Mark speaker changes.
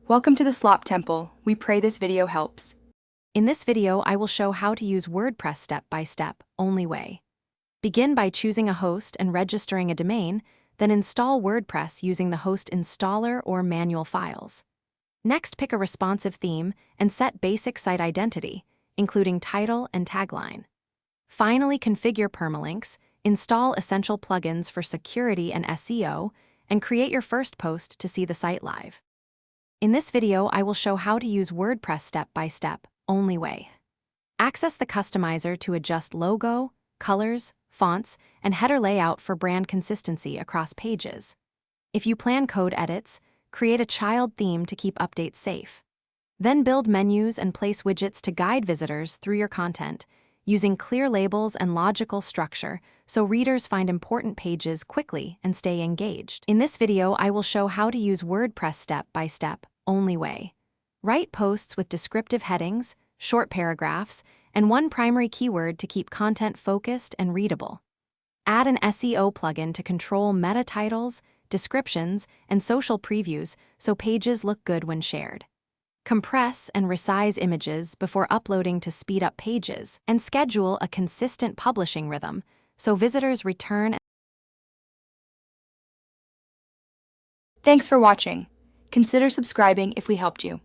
Speaker 1: Welcome to the Slop Temple. We pray this video helps.
Speaker 2: In this video, I will show how to use WordPress step by step, only way. Begin by choosing a host and registering a domain, then install WordPress using the host installer or manual files. Next, pick a responsive theme and set basic site identity, including title and tagline. Finally, configure permalinks, install essential plugins for security and SEO, and create your first post to see the site live. In this video, I will show how to use WordPress step by step, only way. Access the customizer to adjust logo, colors, fonts, and header layout for brand consistency across pages. If you plan code edits, create a child theme to keep updates safe. Then build menus and place widgets to guide visitors through your content, using clear labels and logical structure so readers find important pages quickly and stay engaged. In this video, I will show how to use WordPress step by step, only way. Write posts with descriptive headings, short paragraphs, and one primary keyword to keep content focused and readable. Add an SEO plugin to control meta titles, descriptions, and social previews so pages look good when shared. Compress and resize images before uploading to speed up pages, and schedule a consistent publishing rhythm so visitors return.
Speaker 1: Thanks for watching. Consider subscribing if we helped you.